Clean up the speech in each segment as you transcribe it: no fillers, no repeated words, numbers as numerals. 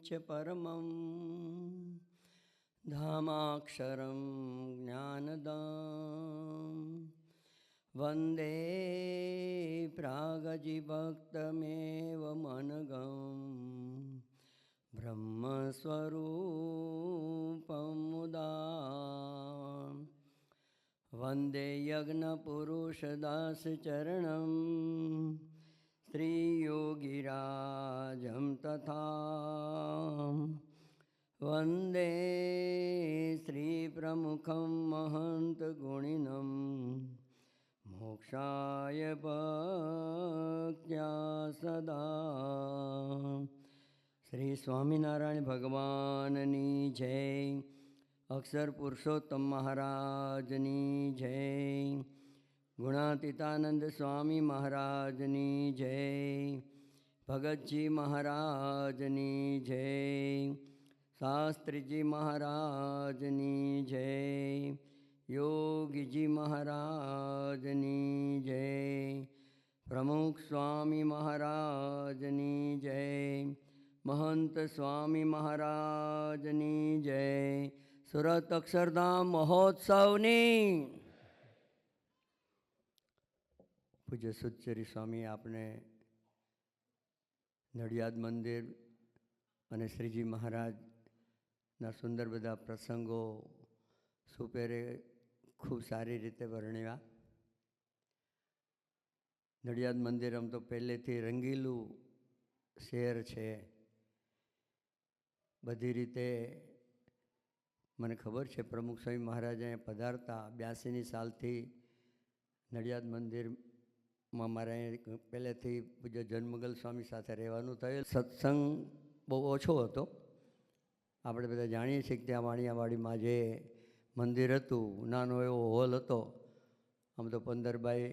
च परमं धामाक्षरं ज्ञानदां वन्दे प्रागजिभक्तमेवमनघं ब्रह्मस्वरूपमुदा वन्दे यज्ञपुरुषदासचरणं श्रीयोगिराजं तथा वन्दे श्रीप्रमुखं महन्तगुणिनं मोक्षाय भक्त्या सदा। श्री स्वामिनारायण भगवाननी जय। अक्षर पुरुषोत्तम महाराजनी जय। गुणातीतानंद स्वामी महाराजनी जय। भगतजी महाराजनी जय। शास्त्री जी महाराजनी जय। योगी जी महाराजनी जय। प्रमुख स्वामी महाराजनी जय। महंत स्वामी महाराजनी जय। સુરત અક્ષરધામ મહોત્સવની પૂજ્ય સુચરી સ્વામી આપને નડિયાદ મંદિર અને શ્રીજી મહારાજના સુંદર બધા પ્રસંગો સુપેરે ખૂબ સારી રીતે વર્ણવ્યા. નડિયાદ મંદિર આમ તો પહેલેથી રંગીલું શહેર છે. બધી રીતે મને ખબર છે પ્રમુખ સ્વામી મહારાજ અહીંયા પધારતા 82ની સાલથી નડિયાદ મંદિરમાં મારે પહેલેથી પૂજ્ય જન્મગલ સ્વામી સાથે રહેવાનું થયેલ. સત્સંગ બહુ ઓછો હતો. આપણે બધા જાણીએ છીએ કે ત્યાં વાણિયાવાડીમાં જે મંદિર હતું નાનો એવો હોલ હતો. આમ તો 15 બાય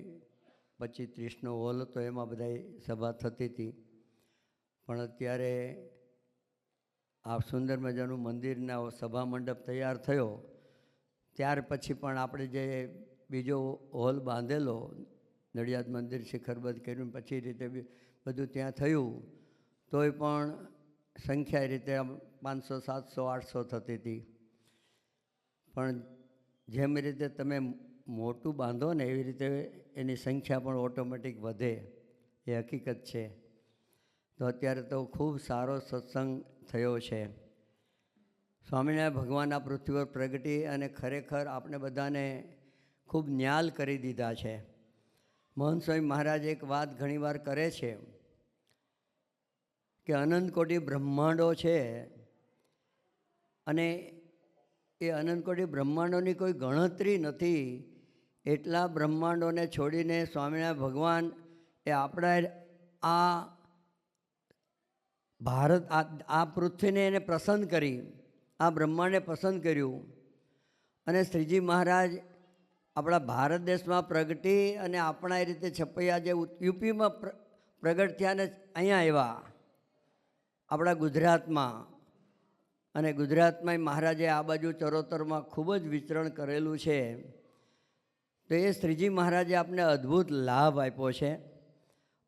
25-30નો હોલ હતો. એમાં બધા સભા થતી હતી. પણ અત્યારે આ સુંદર મજાનું મંદિરના સભા મંડપ તૈયાર થયો ત્યાર પછી પણ આપણે જે બીજો હોલ બાંધેલો નડિયાદ મંદિર શિખરબદ્ધ કર્યું પછી રીતે બધું ત્યાં થયું તોય પણ સંખ્યા રીતે 500, 700, 800 થતી હતી. પણ જેમ રીતે તમે મોટું બાંધો ને એવી રીતે એની સંખ્યા પણ ઓટોમેટિક વધે એ હકીકત છે. તો અત્યારે તો ખૂબ સારો સત્સંગ થયો છે. સ્વામિનારાયણ ભગવાન આ પૃથ્વી પર પ્રગટી અને ખરેખર આપણે બધાને ખૂબ ન્યાલ કરી દીધા છે. મહંત સ્વામી મહારાજ એક વાત ઘણીવાર કરે છે કે અનંત કોટી બ્રહ્માંડો છે અને એ અનંત કોટી બ્રહ્માંડોની કોઈ ગણતરી નથી. એટલા બ્રહ્માંડોને છોડીને સ્વામિનારાયણ ભગવાન એ આપણા આ ભારત આ પૃથ્વીને એને પસંદ કરી, આ બ્રહ્માંડને પસંદ કર્યું અને શ્રીજી મહારાજ આપણા ભારત દેશમાં પ્રગટી અને આપણા એ રીતે છપૈયા જે યુપીમાં પ્રગટ થયા ને અહીંયા આવ્યા આપણા ગુજરાતમાં. અને ગુજરાતમાં મહારાજે આ બાજુ ચરોતરમાં ખૂબ જ વિચરણ કરેલું છે. તો એ શ્રીજી મહારાજે આપને અદ્ભુત લાભ આપ્યો છે.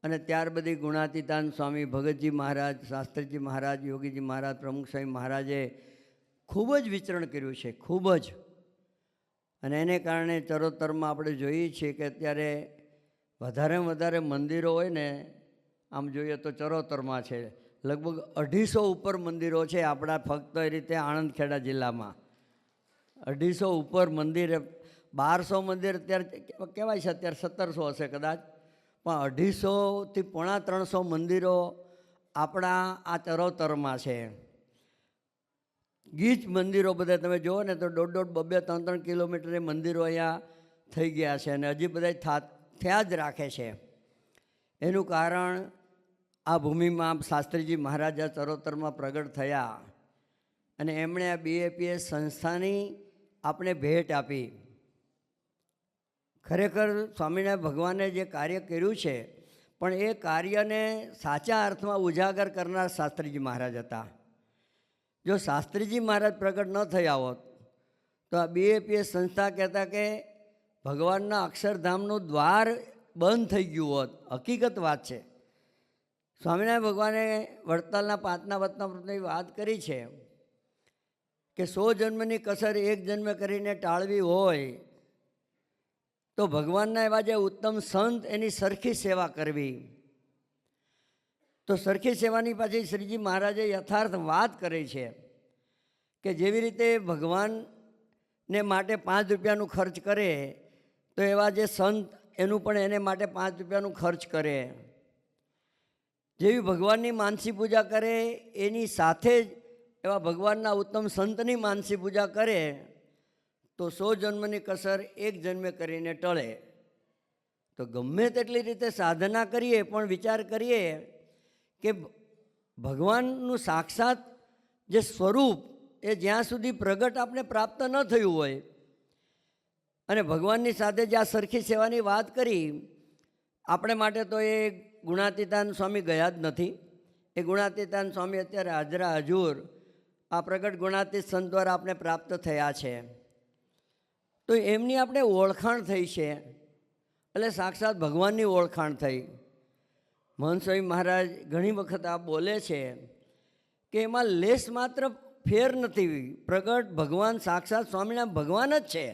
અને ત્યાર બધી ગુણાતીતાન સ્વામી, ભગતજી મહારાજ, શાસ્ત્રીજી મહારાજ, યોગીજી મહારાજ, પ્રમુખ સ્વામી મહારાજે ખૂબ જ વિચરણ કર્યું છે, ખૂબ જ. અને એને કારણે ચરોતરમાં આપણે જોઈએ છીએ કે અત્યારે વધારેમાં વધારે મંદિરો હોય ને આમ જોઈએ તો ચરોતરમાં છે. લગભગ 250 ઉપર મંદિરો છે આપણા ફક્ત એ રીતે આણંદ ખેડા જિલ્લામાં. 250 ઉપર મંદિર. 1200 મંદિર અત્યારે કહેવાય છે, અત્યારે 1700 હશે કદાચ. પણ 250થી પોણા 300 મંદિરો આપણા આ ચરોતરમાં છે. ગીચ મંદિરો બધા તમે જુઓ ને તો 1.5, 2, 3 કિલોમીટરે મંદિરો અહીંયા થઈ ગયા છે અને હજી બધા થયા જ રાખે છે. એનું કારણ આ ભૂમિમાં શાસ્ત્રીજી મહારાજ આ ચરોતરમાં પ્રગટ થયા અને એમણે આ BAPS સંસ્થાની આપણે ભેટ આપી. ખરેખર સ્વામિનારાયણ ભગવાને જે કાર્ય કર્યું છે પણ એ કાર્યને સાચા અર્થમાં ઉજાગર કરનાર શાસ્ત્રીજી મહારાજ હતા. જો શાસ્ત્રીજી મહારાજ પ્રગટ ન થયા હોત તો આ BAPS સંસ્થા કહેતા કે ભગવાનના અક્ષરધામનું દ્વાર બંધ થઈ ગયું હોત. હકીકત વાત છે. સ્વામિનારાયણ ભગવાને વડતાલના પાંચના વતનામૃતની વાત કરી છે કે 100 જન્મની કસર એક જન્મ કરીને ટાળવી હોય તો ભગવાનના એવા જે ઉત્તમ સંત એની સરખી સેવા કરવી. તો સરખી સેવાની પાછી શ્રીજી મહારાજે યથાર્થ વાત કરી છે કે જેવી રીતે ભગવાનને માટે 5 રૂપિયાનું ખર્ચ કરે તો એવા જે સંત એનું પણ એને માટે 5 રૂપિયાનું ખર્ચ કરે. જેવી ભગવાનની માનસી પૂજા કરે એની સાથે જ એવા ભગવાનના ઉત્તમ સંતની માનસી પૂજા કરે તો 100 જન્મની કસર એક જન્મે કરીને ટળે. તો ગમે તેટલી રીતે સાધના કરીએ પણ વિચાર કરીએ કે ભગવાનનું સાક્ષાત જે સ્વરૂપ એ જ્યાં સુધી પ્રગટ આપણે પ્રાપ્ત ન થયું હોય અને ભગવાનની સાથે જે આ સરખી સેવાની વાત કરી, આપણે માટે તો એ ગુણાતીતાન સ્વામી ગયા જ નથી. એ ગુણાતીતાન સ્વામી અત્યારે હાજરા હજુર આ પ્રગટ ગુણાતીત સંત દ્વારા આપણે પ્રાપ્ત થયા છે. તો એમની આપણે ઓળખાણ થઈ છે એટલે સાક્ષાત ભગવાનની ઓળખાણ થઈ. મહંત સ્વામી મહારાજ ઘણી વખત આ બોલે છે કે એમાં લેશ માત્ર ફેર નથી. પ્રગટ ભગવાન સાક્ષાત સ્વામિનારાયણ ભગવાન જ છે,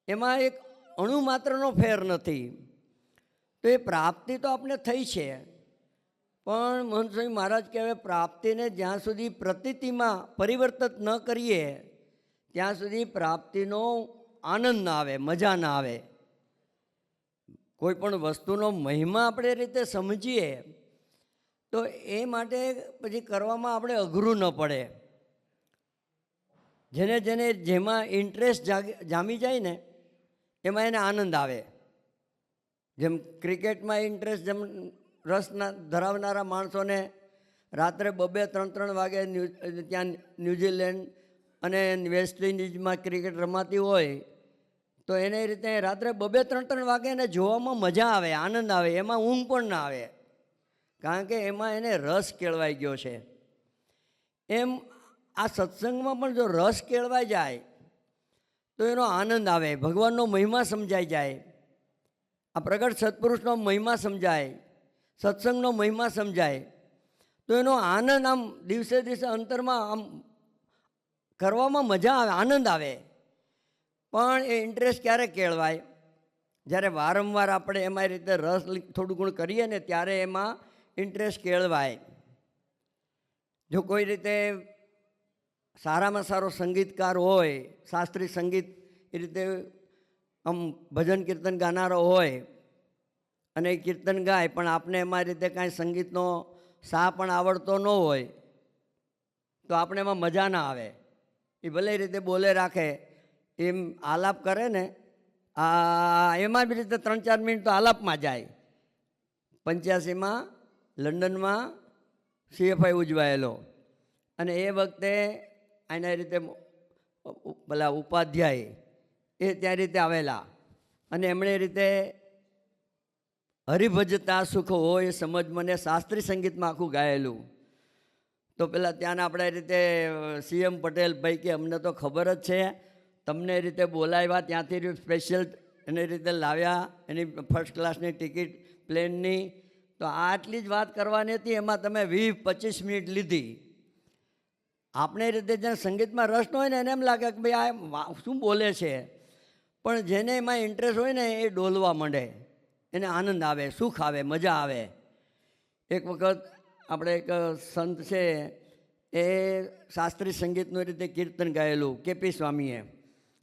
એમાં એક અણુ માત્રનો ફેર નથી. તો એ પ્રાપ્તિ તો આપણે થઈ છે, પણ મહંત સ્વામી મહારાજ કહેવાય પ્રાપ્તિને જ્યાં સુધી પ્રતીતિમાં પરિવર્તિત ન કરીએ ત્યાં સુધી પ્રાપ્તિનો આનંદ ના આવે, મજા ના આવે. કોઈ પણ વસ્તુનો મહિમા આપણે રીતે સમજીએ તો એ માટે પછી કરવામાં આપણે અઘરું ન પડે. જેને જેને જેમાં ઇન્ટરેસ્ટ જામી જાય ને એમાં એને આનંદ આવે. જેમ ક્રિકેટમાં ઇન્ટરેસ્ટ રસ ધરાવનારા માણસોને રાત્રે 2-3 વાગે ત્યાં ન્યૂઝીલેન્ડ અને વેસ્ટ ઇન્ડિઝમાં ક્રિકેટ રમાતી હોય તો એને રીતે રાત્રે 2-3 વાગે એને જોવામાં મજા આવે, આનંદ આવે, એમાં ઊંઘ પણ ના આવે, કારણ કે એમાં એને રસ કેળવાઈ ગયો છે. એમ આ સત્સંગમાં પણ જો રસ કેળવાઈ જાય તો એનો આનંદ આવે, ભગવાનનો મહિમા સમજાઈ જાય, આ પ્રગટ સત્પુરુષનો મહિમા સમજાય, સત્સંગનો મહિમા સમજાય તો એનો આનંદ આમ દિવસે દિવસે અંતરમાં આમ કરવામાં મજા આવે, આનંદ આવે. પણ એ ઇન્ટરેસ્ટ ક્યારે કેળવાય? જ્યારે વારંવાર આપણે એમાં રીતે રસ થોડું ઘણું કરીએ ને ત્યારે એમાં ઇન્ટરેસ્ટ કેળવાય. જો કોઈ રીતે સારામાં સારો સંગીતકાર હોય, શાસ્ત્રીય સંગીત એ રીતે આમ ભજન કીર્તન ગાનારો હોય અને એ કીર્તન ગાય પણ આપણે એમાં રીતે કાંઈ સંગીતનો સા પણ આવડતો ન હોય તો આપણે એમાં મજા ના આવે. એ ભલે રીતે બોલે રાખે, એમ આલાપ કરે ને એમાં બી રીતે 3-4 મિનિટ તો આલાપમાં જાય. 85માં લંડનમાં CFI ઉજવાયેલો અને એ વખતે એના રીતે પેલા ઉપાધ્યાય એ ત્યાં રીતે આવેલા અને એમણે રીતે હરિભજતા સુખ હોય સમજ મને શાસ્ત્રીય સંગીતમાં આખું ગાયેલું. તો પેલા ત્યાંના આપણે રીતે CM પટેલ ભાઈ કે અમને તો ખબર જ છે, તમને એ રીતે બોલાવ્યા ત્યાંથી સ્પેશિયલ એની રીતે લાવ્યા, એની ફર્સ્ટ ક્લાસની ટિકિટ પ્લેનની, તો આટલી જ વાત કરવાની હતી, એમાં તમે 20-25 મિનિટ લીધી. આપણે રીતે જેને સંગીતમાં રસ ન હોય ને એને એમ લાગે કે ભાઈ આ શું બોલે છે, પણ જેને એમાં ઇન્ટરેસ્ટ હોય ને એ ડોલવા માંડે, એને આનંદ આવે, સુખ આવે, મજા આવે. એક વખત આપણે એક સંત છે એ શાસ્ત્રીય સંગીતનું રીતે કીર્તન ગાયેલું KP સ્વામીએ,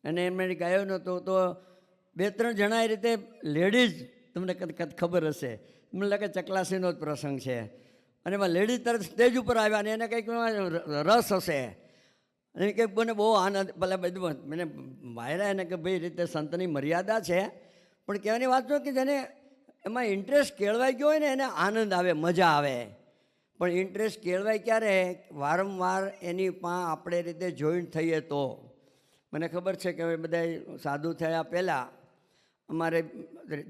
અને એમણે ગાયો નહોતો તો 2-3 જણા એ રીતે લેડીઝ, તમને ખબર હશે, મને લાગે ચકલાસીનો જ પ્રસંગ છે, અને એમાં લેડીઝ તરત સ્ટેજ ઉપર આવ્યા અને એને કંઈક રસ હશે અને કંઈક મને બહુ આનંદ, ભલે બધું મને વાયરા એને કે ભાઈ રીતે સંતની મર્યાદા છે, પણ કહેવાની વાત છે કે જેને એમાં ઇન્ટરેસ્ટ કેળવાઈ ગયો હોય ને એને આનંદ આવે, મજા આવે. પણ ઇન્ટરેસ્ટ કેળવાય ક્યારે? વારંવાર એની આપણે રીતે જોઈન્ટ થઈએ તો. મને ખબર છે કે બધા સાધુ થયા પહેલાં અમારે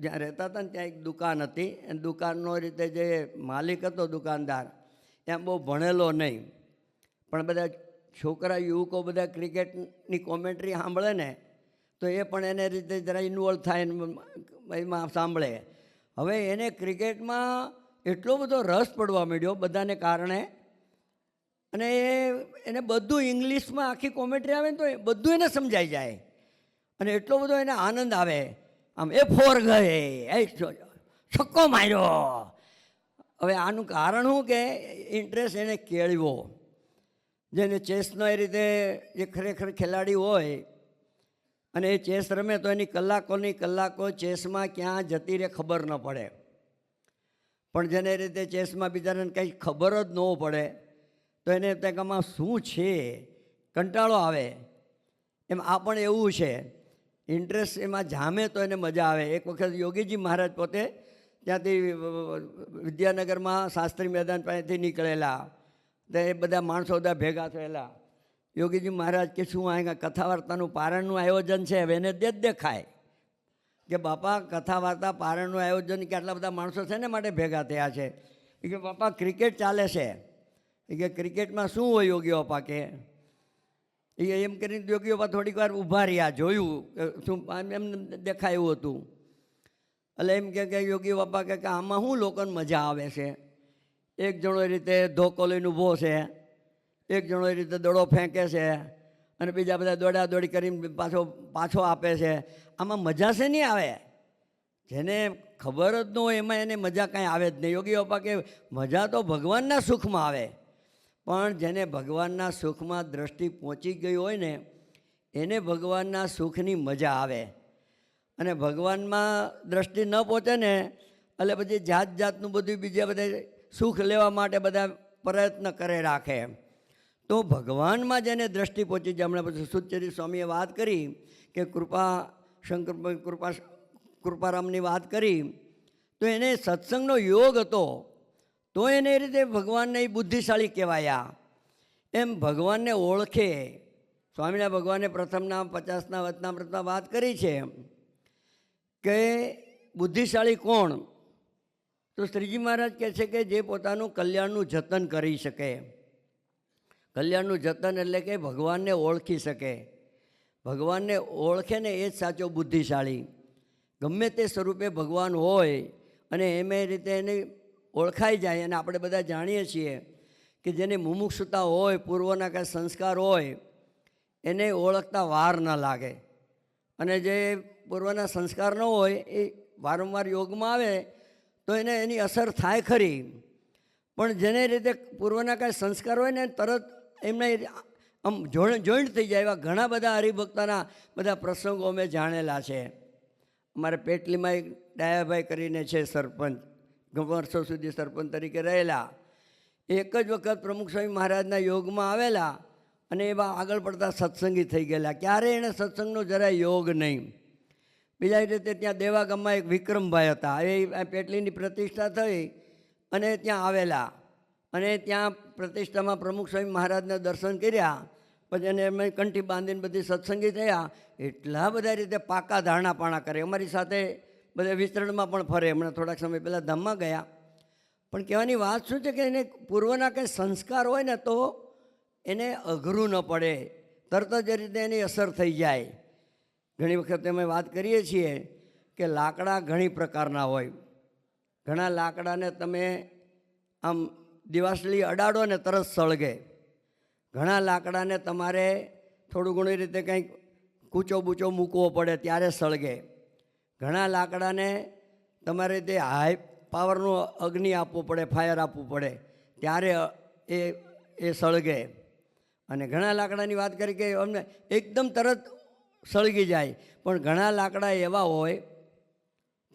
જ્યાં રહેતા હતા ને ત્યાં એક દુકાન હતી, એ દુકાનનો રીતે જે માલિક હતો દુકાનદાર ત્યાં બહુ ભણેલો નહીં, પણ બધા છોકરા યુવકો બધા ક્રિકેટની કોમેન્ટ્રી સાંભળે ને તો એ પણ એને રીતે જરા ઇન્વોલ્વ થાય એમાં સાંભળે. હવે એને ક્રિકેટમાં એટલો બધો રસ પડવા માંડ્યો બધાને કારણે, અને એને બધું ઇંગ્લિશમાં આખી કોમેન્ટ્રી આવે ને તો બધું એને સમજાઈ જાય, અને એટલો બધો એને આનંદ આવે. આમ એ ફોર ગયે, એ છક્કો માર્યો. હવે આનું કારણ શું કે ઇન્ટરેસ્ટ એને કેળવ્યો. જેને ચેસનો એ રીતે જે ખરેખર ખેલાડી હોય અને એ ચેસ રમે તો એની કલાકોની કલાકો ચેસમાં ક્યાં જતી રહે ખબર ન પડે. પણ જેને રીતે ચેસમાં બિચારાને કંઈ ખબર જ ન પડે તો એને આમાં શું છે, કંટાળો આવે. એમ આ પણ એવું છે, ઇન્ટરેસ્ટ એમાં જામે તો એને મજા આવે. એક વખત યોગીજી મહારાજ પોતે ત્યાંથી વિદ્યાનગરમાં શાસ્ત્રી મેદાન પાસેથી નીકળેલા, તો એ બધા માણસો બધા ભેગા થયેલા. યોગીજી મહારાજ કે શું આ કથા વાર્તાનું પારણનું આયોજન છે, હવે એને જ દેખાય કે બાપા કથા વાર્તા પારણનું આયોજન કે આટલા બધા માણસો છે ને માટે ભેગા થયા છે. એ કે બાપા ક્રિકેટ ચાલે છે. એ કે ક્રિકેટમાં શું હોય યોગી બાપા કે? એ એમ કરીને યોગી બાપા થોડીક વાર ઊભા રહ્યા, જોયું શું એમ દેખાય એવું હતું. એટલે એમ કે યોગી બાપા કે આમાં શું લોકોને મજા આવે છે? એક જણો એ રીતે ધોકો લઈને ઊભો છે, એક જણો એ રીતે દડો ફેંકે છે, અને બીજા બધા દોડાદોડી કરીને પાછો આપે છે. આમાં મજા છે નહીં આવે? જેને ખબર જ ન હોય એમાં એને મજા કાંઈ આવે જ નહીં. યોગી બાપા કે મજા તો ભગવાનના સુખમાં આવે, પણ જેને ભગવાનના સુખમાં દ્રષ્ટિ પહોંચી ગઈ હોય ને એને ભગવાનના સુખની મજા આવે. અને ભગવાનમાં દ્રષ્ટિ ન પહોંચે ને એટલે પછી જાત જાતનું બધું બીજા બધા સુખ લેવા માટે બધા પ્રયત્ન કરે રાખે. તો ભગવાનમાં જેને દ્રષ્ટિ પહોંચી જાય, હમણાં પછી સુચરિત સ્વામીએ વાત કરી કે કૃપારામની વાત કરી, તો એને સત્સંગનો યોગ હતો તો એને એ રીતે ભગવાનને એ બુદ્ધિશાળી કહેવાયા. એમ ભગવાનને ઓળખે. સ્વામિનારાયણ ભગવાને પ્રથમના 50ના વચનામૃતમાં વાત કરી છે કે બુદ્ધિશાળી કોણ? તો શ્રીજી મહારાજ કહે છે કે જે પોતાનું કલ્યાણનું જતન કરી શકે. કલ્યાણનું જતન એટલે કે ભગવાનને ઓળખી શકે. ભગવાનને ઓળખે ને એ જ સાચો બુદ્ધિશાળી. ગમે તે સ્વરૂપે ભગવાન હોય અને એમ રીતે એને ઓળખાઈ જાય. અને આપણે બધા જાણીએ છીએ કે જેને મુમુક્ષુતા હોય, પૂર્વના કાંઈ સંસ્કાર હોય, એને ઓળખતા વાર ન લાગે. અને જે પૂર્વના સંસ્કાર ન હોય એ વારંવાર યોગમાં આવે તો એને એની અસર થાય ખરી, પણ જેને રીતે પૂર્વના કાંઈ સંસ્કાર હોય ને તરત એમને આમ જોઈન્ટ થઈ જાય. એવા ઘણા બધા હરિભક્તોના બધા પ્રસંગો અમે જાણેલા છે. અમારે પેટલીમાં એક ડાયાભાઈ કરીને છે સરપંચ, વર્ષો સુધી સરપંચ તરીકે રહેલા. એક જ વખત પ્રમુખ સ્વામી મહારાજના યોગમાં આવેલા અને એવા આગળ પડતા સત્સંગી થઈ ગયેલા. ક્યારેય એણે સત્સંગનો જરાય યોગ નહીં. બીજા રીતે ત્યાં દેવા ગામમાં એક વિક્રમભાઈ હતા, એ પેટલીની પ્રતિષ્ઠા થઈ અને ત્યાં આવેલા, અને ત્યાં પ્રતિષ્ઠામાં પ્રમુખ સ્વામી મહારાજના દર્શન કર્યા. પછી એને એમ કંઠી બાંધીને બધી સત્સંગી થયા. એટલા બધા રીતે પાકા ધારણાપાણા કરે. અમારી સાથે બધા વિસ્તરણમાં પણ ફરે. હમણાં થોડાક સમય પહેલાં ધામમાં ગયા. પણ કહેવાની વાત શું છે કે એને પૂર્વના કંઈ સંસ્કાર હોય ને તો એને અઘરું ન પડે, તરત જ એ રીતે એની અસર થઈ જાય. ઘણી વખત અમે વાત કરીએ છીએ કે લાકડા ઘણી પ્રકારના હોય. ઘણા લાકડાને તમે આમ દિવાસળી અડાડો ને તરત સળગે. ઘણા લાકડાને તમારે થોડું ઘણી રીતે કંઈક કૂચો બૂચો મૂકવો પડે ત્યારે સળગે. ઘણા લાકડાને તમારે તે હાઈ પાવરનું અગ્નિ આપવું પડે, ફાયર આપવું પડે ત્યારે એ સળગે. અને ઘણા લાકડાની વાત કરી કે અમને એકદમ તરત સળગી જાય. પણ ઘણા લાકડા એવા હોય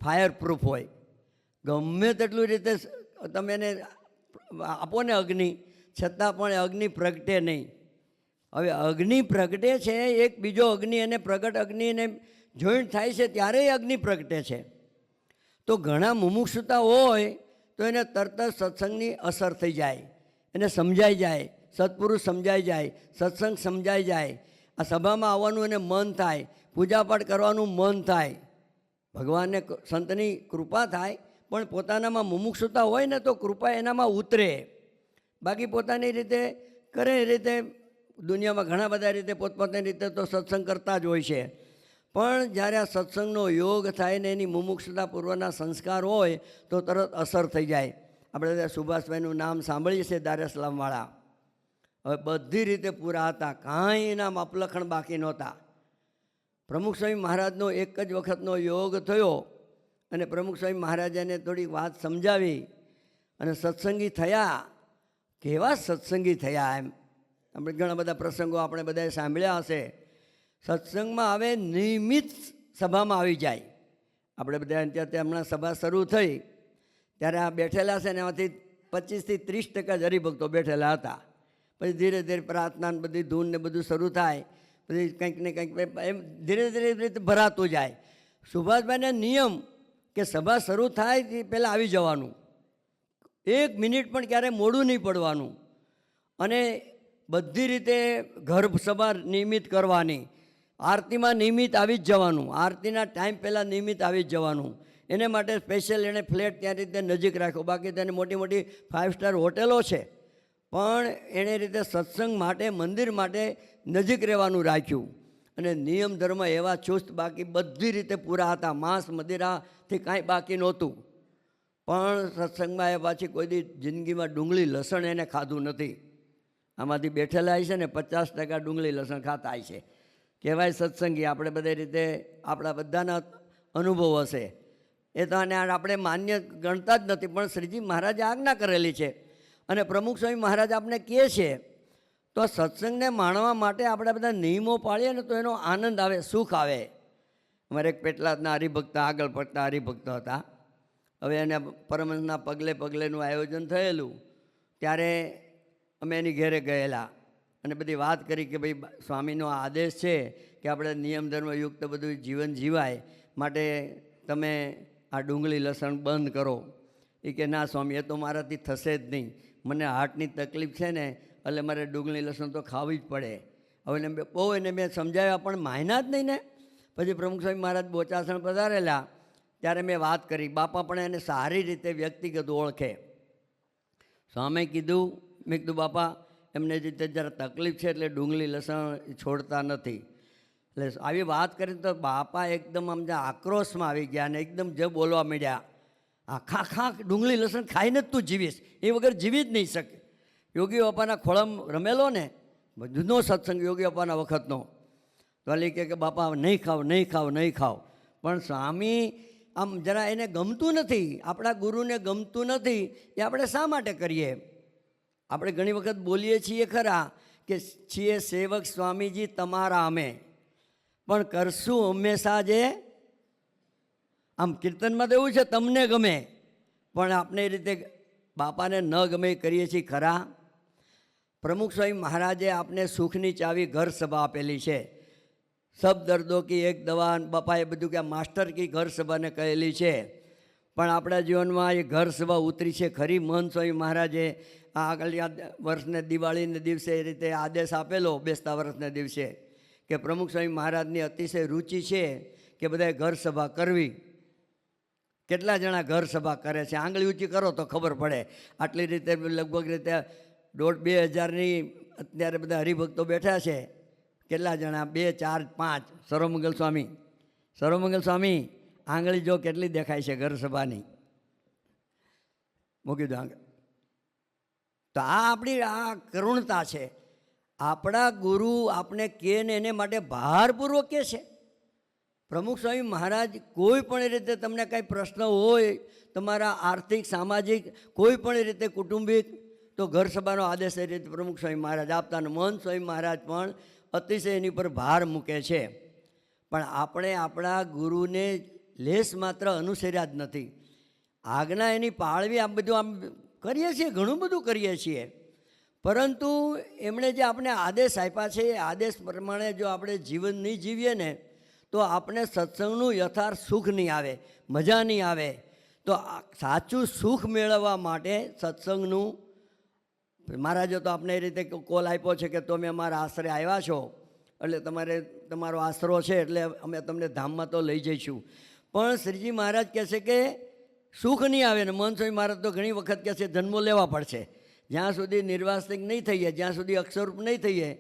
ફાયર પ્રૂફ હોય, ગમે તેટલું રીતે તમે એને આપો ને અગ્નિ, છતાં પણ અગ્નિ પ્રગટે નહીં. હવે અગ્નિ પ્રગટે છે, એક બીજો અગ્નિ એને પ્રગટ અગ્નિને જોઈન્ટ થાય છે ત્યારે એ અગ્નિ પ્રગટે છે. તો ઘણા મુમુક્ષુતા હોય તો એને તરત જ સત્સંગની અસર થઈ જાય, એને સમજાઈ જાય, સત્પુરુષ સમજાઈ જાય, સત્સંગ સમજાઈ જાય, આ સભામાં આવવાનું એને મન થાય, પૂજાપાઠ કરવાનું મન થાય, ભગવાનને સંતની કૃપા થાય. પણ પોતાનામાં મુમુક્ષુતા હોય ને તો કૃપા એનામાં ઉતરે. બાકી પોતાની રીતે કરે એ રીતે દુનિયામાં ઘણા બધા રીતે પોતપોતાની રીતે તો સત્સંગ કરતા જ હોય છે. પણ જ્યારે આ સત્સંગનો યોગ થાય ને એની મુમુક્ષુતા પૂર્વના સંસ્કાર હોય તો તરત અસર થઈ જાય. આપણે ત્યાં સુભાષભાઈનું નામ સાંભળીએ છીએ, દારેસલામવાળા. હવે બધી રીતે પૂરા હતા, કાંઈ એના અપલખણ બાકી નહોતા. પ્રમુખ સ્વામી મહારાજનો એક જ વખતનો યોગ થયો અને પ્રમુખ સ્વામી મહારાજાને થોડીક વાત સમજાવી અને સત્સંગી થયા. કેવા સત્સંગી થયા! એમ આપણે ઘણા બધા પ્રસંગો આપણે બધાએ સાંભળ્યા હશે. સત્સંગમાં હવે નિયમિત સભામાં આવી જાય. આપણે બધા ત્યાં હમણાં સભા શરૂ થઈ ત્યારે આ બેઠેલા છે ને એમાંથી 25 થી 30% જ હરિભક્તો બેઠેલા હતા. પછી ધીરે ધીરે પ્રાર્થના ને બધી ધૂન ને બધું શરૂ થાય, પછી કંઈક ને કંઈક એમ ધીરે ધીરે રીતે ભરાતું જાય. સુભાષભાઈને નિયમ કે સભા શરૂ થાય તે પહેલાં આવી જવાનું, 1 મિનિટ પણ ક્યારે મોડું નહીં પડવાનું, અને બધી રીતે ઘર સભા નિયમિત કરવાની, આરતીમાં નિયમિત આવી જ જવાનું, આરતીના ટાઈમ પહેલાં નિયમિત આવી જ જવાનું. એને માટે સ્પેશિયલ એણે ફ્લેટ ત્યાં રીતે નજીક રાખ્યો. બાકી તેને મોટી મોટી 5 સ્ટાર હોટેલો છે, પણ એણે રીતે સત્સંગ માટે મંદિર માટે નજીક રહેવાનું રાખ્યું. અને નિયમ ધર્મ એવા ચુસ્ત બાકી બધી રીતે પૂરા હતા. માંસ મદિરાથી કાંઈ બાકી નહોતું. પણ સત્સંગમાં એ પાછી કોઈ દી જિંદગીમાં ડુંગળી લસણ એને ખાધું નથી. આમાંથી બેઠેલા છે ને 50% ડુંગળી લસણ ખાતા છે. કહેવાય સત્સંગી. આપણે બધી રીતે આપણા બધાના અનુભવ હશે. એ તો આને આપણે માન્ય ગણતા જ નથી, પણ શ્રીજી મહારાજે આજ્ઞા કરેલી છે. અને પ્રમુખ સ્વામી મહારાજ આપણે કહે છે તો સત્સંગને માણવા માટે આપણે બધા નિયમો પાળીએ ને તો એનો આનંદ આવે, સુખ આવે. અમારે એક પેટલાદના હરિભક્ત, આગળ પડતા હરિભક્ત હતા. હવે એને પરમહંસના પગલે પગલેનું આયોજન થયેલું ત્યારે અમે એની ઘેરે ગયેલા અને બધી વાત કરી કે ભાઈ સ્વામીનો આદેશ છે કે આપણે નિયમ ધર્મયુક્ત બધું જીવન જીવાય, માટે તમે આ ડુંગળી લસણ બંધ કરો. એ કે ના સ્વામી, એ તો મારાથી થશે જ નહીં, મને હાર્ટની તકલીફ છે ને એટલે મારે ડુંગળી લસણ તો ખાવી જ પડે. હવે એને બહુ એને મેં સમજાવ્યા પણ માન્યા જ નહીં ને. પછી પ્રમુખ સ્વામી મહારાજ બોચાસણ પધારેલા ત્યારે મેં વાત કરી. બાપા પણ એને સારી રીતે વ્યક્તિગત ઓળખે. સ્વામીએ કીધું, મેં કીધું બાપા એમને રીતે જરા તકલીફ છે એટલે ડુંગળી લસણ છોડતા નથી. એટલે આવી વાત કરી તો બાપા એકદમ આમ આક્રોશમાં આવી ગયા અને એકદમ જે બોલવા માંડ્યા, આખા ડુંગળી લસણ ખાઈને જ તું જીવીશ, એ વગર જીવી જ નહીં શકે. યોગી બાપાના ખોળમ રમેલો ને જૂનો સત્સંગ યોગી બાપાના વખતનો. તો અલી કે બાપા નહીં ખાવ નહીં ખાવ નહીં ખાવ. પણ સ્વામી આમ જરા એને ગમતું નથી, આપણા ગુરુને ગમતું નથી, એ આપણે શા માટે કરીએ? આપણે ઘણી વખત બોલીએ છીએ ખરા કે છીએ સેવક સ્વામીજી તમારા અમે, પણ કરશું હંમેશા જે આમ કીર્તનમાં તો એવું છે તમને ગમે, પણ આપણે એ રીતે બાપાને ન ગમે કરીએ છીએ ખરા. પ્રમુખ સ્વામી મહારાજે આપને સુખની ચાવી ઘર સભા આપેલી છે. સબ દર્દો કી એક દવા, બાપાએ બધું કે માસ્ટર કી ઘર સભાને કહેલી છે. પણ આપણા જીવનમાં એ ઘર સભા ઉતરી છે ખરી. મહંત સ્વામી મહારાજે આ આગળ વર્ષને દિવાળીને દિવસે એ રીતે આદેશ આપેલો, બેસતા વર્ષને દિવસે, કે પ્રમુખ સ્વામી મહારાજની અતિશય રુચિ છે કે બધાએ ઘર સભા કરવી. કેટલા જણા ઘર સભા કરે છે? આંગળી ઊંચી કરો તો ખબર પડે. આટલી રીતે લગભગ રીતે 1,500-2,000ની અત્યારે બધા હરિભક્તો બેઠા છે. કેટલા જણા? 2, 4, 5. સર્વમંગલ સ્વામી, સર્વમંગલ સ્વામી આંગળી જો કેટલી દેખાય છે ઘર સભાની, મૂકી દો આંગળી. તો આ આપણી આ કરુણતા છે. આપણા ગુરુ આપણે કહે ને એને માટે ભારપૂર્વક કહે છે. પ્રમુખ સ્વામી મહારાજ કોઈ પણ રીતે તમને કાંઈ પ્રશ્ન હોય, તમારા આર્થિક સામાજિક કોઈ પણ રીતે કુટુંબિક, તો ઘર સભાનો આદેશ એ રીતે પ્રમુખ સ્વામી મહારાજ આપતા. અને મહંત સ્વામી મહારાજ પણ અતિશય એની પર ભાર મૂકે છે. પણ આપણે આપણા ગુરુને લેશ માત્ર અનુસર્યા જ નથી. આજ્ઞા એની પાળવી આ બધું આમ કરીએ છીએ, ઘણું બધું કરીએ છીએ, પરંતુ એમણે જે આપણે આદેશ આપ્યા છે એ આદેશ પ્રમાણે જો આપણે જીવન નહીં જીવીએ ને તો આપણે સત્સંગનું યથાર્થ સુખ નહીં આવે, મજા નહીં આવે. તો સાચું સુખ મેળવવા માટે સત્સંગનું, મહારાજે તો આપણે એ રીતે કોલ આપ્યો છે કે તમે અમારા આશરે આવ્યા છો એટલે તમારો આશરો છે એટલે અમે તમને ધામમાં તો લઈ જઈશું. પણ શ્રીજી મહારાજ કહે છે કે સુખ નહીં આવે. ને મહંત સ્વામી મહારાજ તો ઘણી વખત કહે છે જન્મો લેવા પડશે. જ્યાં સુધી નિર્વાસ્તિક નહીં થઈએ, જ્યાં સુધી અક્ષરરૂપ નહીં થઈએ,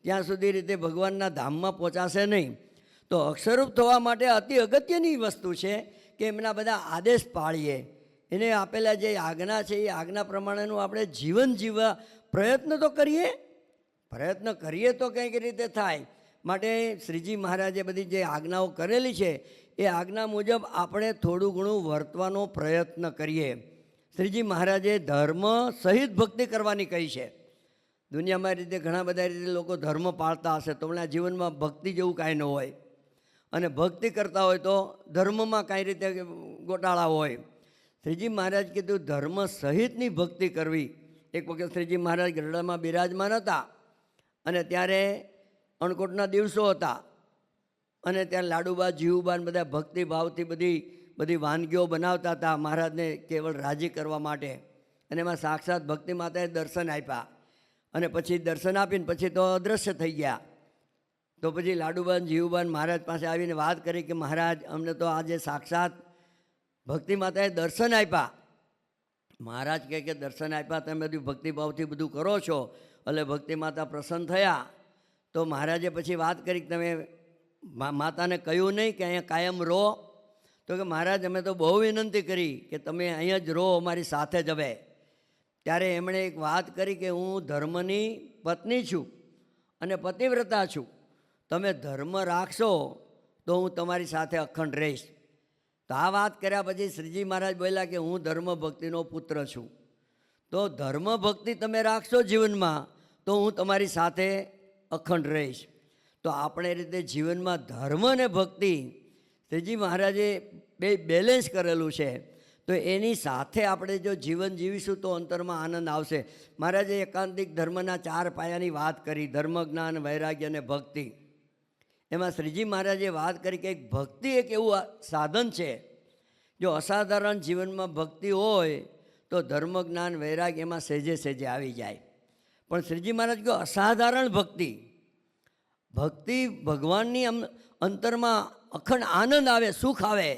ત્યાં સુધી રીતે ભગવાનના ધામમાં પહોંચાશે નહીં. તો અક્ષરરૂપ થવા માટે અતિ અગત્યની વસ્તુ છે કે એમના બધા આદેશ પાળીએ. એને આપેલા જે આજ્ઞા છે એ આજ્ઞા પ્રમાણેનું આપણે જીવન જીવવા પ્રયત્ન તો કરીએ. પ્રયત્ન કરીએ તો કંઈક રીતે થાય. માટે શ્રીજી મહારાજે બધી જે આજ્ઞાઓ કરેલી છે એ આજ્ઞા મુજબ આપણે થોડું ઘણું વર્તવાનો પ્રયત્ન કરીએ. શ્રીજી મહારાજે ધર્મ સહિત ભક્તિ કરવાની કહી છે. દુનિયામાં રીતે ઘણા બધા રીતે લોકો ધર્મ પાળતા હશે તો એમના જીવનમાં ભક્તિ જેવું કાંઈ ન હોય, અને ભક્તિ કરતા હોય તો ધર્મમાં કાંઈ રીતે ગોટાળા હોય. શ્રીજી મહારાજ કીધું ધર્મ સહિતની ભક્તિ કરવી. એક વખત શ્રીજી મહારાજ ગરડામાં બિરાજમાન હતા અને ત્યારે અણકોટના દિવસો હતા અને ત્યાં લાડુબા જીવુબા બધા ભક્તિભાવથી બધી વાનગીઓ બનાવતા હતા મહારાજને કેવળ રાજી કરવા માટે. અને એમાં સાક્ષાત ભક્તિ માતાએ દર્શન આપ્યા અને પછી દર્શન આપીને પછી તો અદૃશ્ય થઈ ગયા. તો પછી લાડુબાન જીવુબાન મહારાજ પાસે આવીને વાત કરી કે મહારાજ અમને તો આજે સાક્ષાત ભક્તિ માતાએ દર્શન આપ્યા. મહારાજ કહે કે દર્શન આપ્યા, તમે બધું ભક્તિભાવથી બધું કરો છો એટલે ભક્તિ માતા પ્રસન્ન થયા. તો મહારાજે પછી વાત કરી કે તમે માતાને કહ્યું નહીં કે અહીંયા કાયમ રહો? તો કે મહારાજ અમે તો બહુ વિનંતી કરી કે તમે અહીંયા જ રહો, અમારી સાથે જ હવે. ત્યારે એમણે એક વાત કરી કે હું ધર્મની પત્ની છું અને પતિવ્રતા છું, તમે ધર્મ રાખશો તો હું તમારી સાથે અખંડ રહીશ. તો આ વાત કર્યા પછી શ્રીજી મહારાજ બોલ્યા કે હું ધર્મ ભક્તિનો પુત્ર છું, તો ધર્મ ભક્તિ તમે રાખશો જીવનમાં તો હું તમારી સાથે અખંડ રહીશ. તો આપણે રીતે જીવનમાં ધર્મ અને ભક્તિ શ્રીજી મહારાજે બે બેલેન્સ કરેલું છે. તો એની સાથે આપણે જો જીવન જીવીશું તો અંતરમાં આનંદ આવશે. મહારાજે એકાંતિક ધર્મના 4 પાયાની વાત કરી, ધર્મ, જ્ઞાન, વૈરાગ્ય અને ભક્તિ. એમાં શ્રીજી મહારાજે વાત કરી કે ભક્તિ એક એવું સાધન છે, જો અસાધારણ જીવનમાં ભક્તિ હોય તો ધર્મ, જ્ઞાન, વૈરાગ્ય એમાં સહેજે સહેજે આવી જાય. પણ શ્રીજી મહારાજ કહો અસાધારણ ભક્તિ, ભક્તિ ભગવાનની અંતરમાં અખંડ આનંદ આવે, સુખ આવે.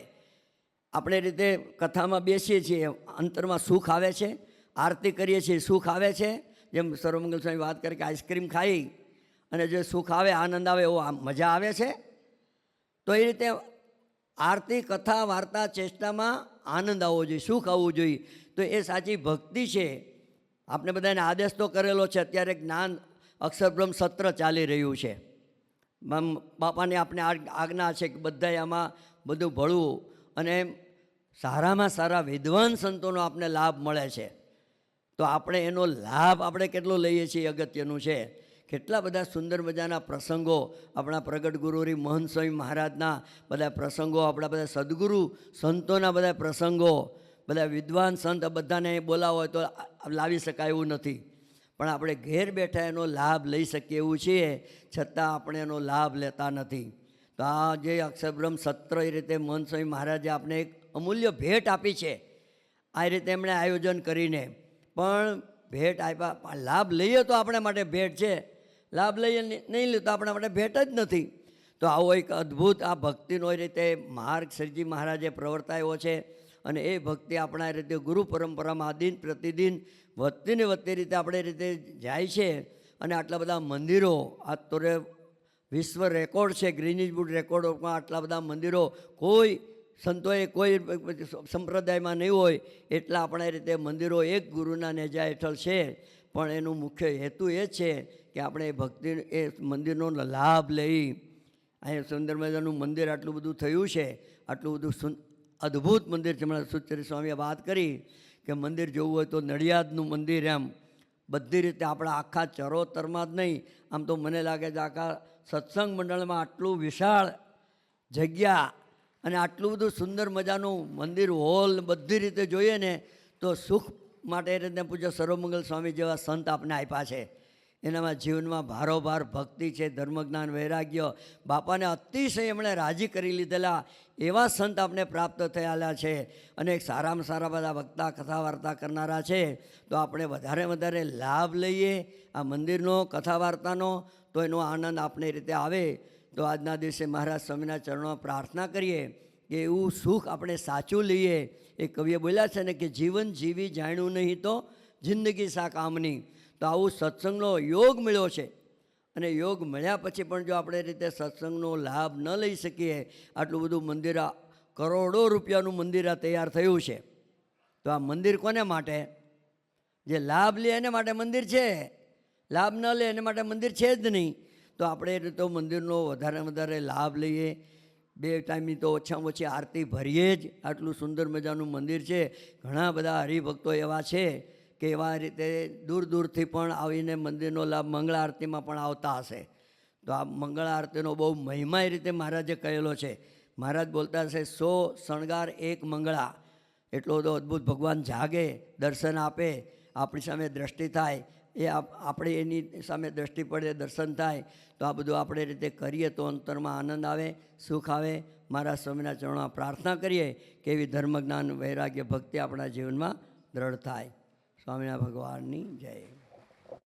આપણે રીતે કથામાં બેસીએ છીએ, અંતરમાં સુખ આવે છે, આરતી કરીએ છીએ સુખ આવે છે. જેમ સર્વમંગલ સ્વામી વાત કરે કે આઈસ્ક્રીમ ખાઈ અને જે સુખ આવે, આનંદ આવે, એવો મજા આવે છે. તો એ રીતે આરતી, કથા, વાર્તા, ચેષ્ટામાં આનંદ આવવો જોઈએ, સુખ આવવું જોઈએ. તો એ સાચી ભક્તિ છે. આપણે બધાને આદેશ તો કરેલો છે, અત્યારે જ્ઞાન અક્ષરબ્રહ્મ સત્ર ચાલી રહ્યું છે. બાપાની આપણે આજ્ઞા છે કે બધાએ આમાં બધું ભળવું અને સારામાં સારા વિદ્વાન સંતોનો આપણે લાભ મળે છે. તો આપણે એનો લાભ આપણે કેટલો લઈએ છીએ અગત્યનું છે. કેટલા બધા સુંદર મજાના પ્રસંગો આપણા પ્રગટ ગુરુરી મહંત સ્વામી મહારાજના બધા પ્રસંગો, આપણા બધા સદગુરુ સંતોના બધા પ્રસંગો, બધા વિદ્વાન સંત બધાને બોલાવો હોય તો લાવી શકાય એવું નથી, પણ આપણે ઘેર બેઠા એનો લાભ લઈ શકીએ એવું છીએ, છતાં આપણે એનો લાભ લેતા નથી. તો આ જે અક્ષરબ્રહ્મ સત્ર એ રીતે મહંત સ્વામી મહારાજે આપણે એક અમૂલ્ય ભેટ આપી છે. આ રીતે એમણે આયોજન કરીને પણ ભેટ આપ્યા, લાભ લઈએ તો આપણા માટે ભેટ છે, લાભ લઈએ નહીં લે તો આપણા માટે ભેટ જ નથી. તો આવો એક અદ્ભુત આ ભક્તિનો એ રીતે માર્ગ શ્રીજી મહારાજે પ્રવર્તાવ્યો છે. અને એ ભક્તિ આપણા રીતે ગુરુ પરંપરામાં દિન પ્રતિદિન વધતી ને વધતી રીતે આપણે રીતે જાય છે. અને આટલા બધા મંદિરો, આ તો વિશ્વ રેકોર્ડ છે, ગ્રીનિજ બુક રેકોર્ડમાં આટલા બધા મંદિરો કોઈ સંતોએ કોઈ સંપ્રદાયમાં નહીં હોય એટલા આપણા રીતે મંદિરો એક ગુરુના નેજા હેઠળ છે. પણ એનું મુખ્ય હેતુ એ છે કે આપણે ભક્તિ એ મંદિરનો લાભ લઈ. અહીંયા સુંદર મજાનું મંદિર આટલું બધું થયું છે, આટલું બધું અદ્ભુત મંદિર છે. હમણાં સુચરી સ્વામીએ વાત કરી કે મંદિર જોવું હોય તો નડિયાદનું મંદિર, એમ બધી રીતે આપણા આખા ચરોતરમાં જ નહીં, આમ તો મને લાગે છે આખા સત્સંગ મંડળમાં આટલું વિશાળ જગ્યા અને આટલું બધું સુંદર મજાનું મંદિર, હોલ, બધી રીતે જોઈએ ને તો સુખ માટે એ રીતે પૂજ્ય સર્વમંગલ સ્વામી જેવા સંત આપણે આપ્યા છે. એનામાં જીવનમાં ભારોભાર ભક્તિ છે, ધર્મજ્ઞાન, વૈરાગ્ય, બાપાને અતિશય એમણે રાજી કરી લીધેલા એવા સંત આપણે પ્રાપ્ત થયેલા છે. અને એક સારામાં સારા બધા વક્તા, કથા વાર્તા કરનારા છે. તો આપણે વધારે વધારે લાભ લઈએ આ મંદિરનો, કથા વાર્તાનો, તો એનો આનંદ આપણે રીતે આવે. તો આજના દિવસે મહારાજ સ્વામીના ચરણોમાં પ્રાર્થના કરીએ કે એવું સુખ આપણે સાચું લઈએ. એ કવિએ બોલ્યા છે ને કે જીવન જીવી જાણ્યું નહીં તો જિંદગી શા કામની. તો આવું સત્સંગનો યોગ મળ્યો છે. અને યોગ મળ્યા પછી પણ જો આપણે રીતે સત્સંગનો લાભ ન લઈ શકીએ, આટલું બધું મંદિર, કરોડો રૂપિયાનું મંદિર તૈયાર થયું છે. તો આ મંદિર કોને માટે? જે લાભ લે એને માટે મંદિર છે, લાભ ન લે એને માટે મંદિર છે જ નહીં. તો આપણે તો મંદિરનો વધારે લાભ લઈએ, 2 ટાઈમની તો ઓછામાં ઓછી આરતી ભરીએ જ. આટલું સુંદર મજાનું મંદિર છે. ઘણા બધા હરિભક્તો એવા છે કે એવા રીતે દૂર દૂરથી પણ આવીને મંદિરનો લાભ મંગળા આરતીમાં પણ આવતા હશે. તો આ મંગળા આરતીનો બહુ મહિમા એ રીતે મહારાજે કહેલો છે. મહારાજ બોલતા હશે 100 શણગાર 1 મંગળા. એટલો બધો અદ્ભુત ભગવાન જાગે, દર્શન આપે, આપણી સામે દ્રષ્ટિ થાય, એ આપણે એની સામે દ્રષ્ટિ પડે, દર્શન થાય. તો આ બધું આપણે રીતે કરીએ તો અંતરમાં આનંદ આવે, સુખ આવે. મારા સ્વામીના ચરણોમાં પ્રાર્થના કરીએ કે એવી ધર્મ જ્ઞાન વૈરાગ્ય ભક્તિ આપણા જીવનમાં દ્રઢ થાય. સ્વામિનારાયણ ભગવાનની જય.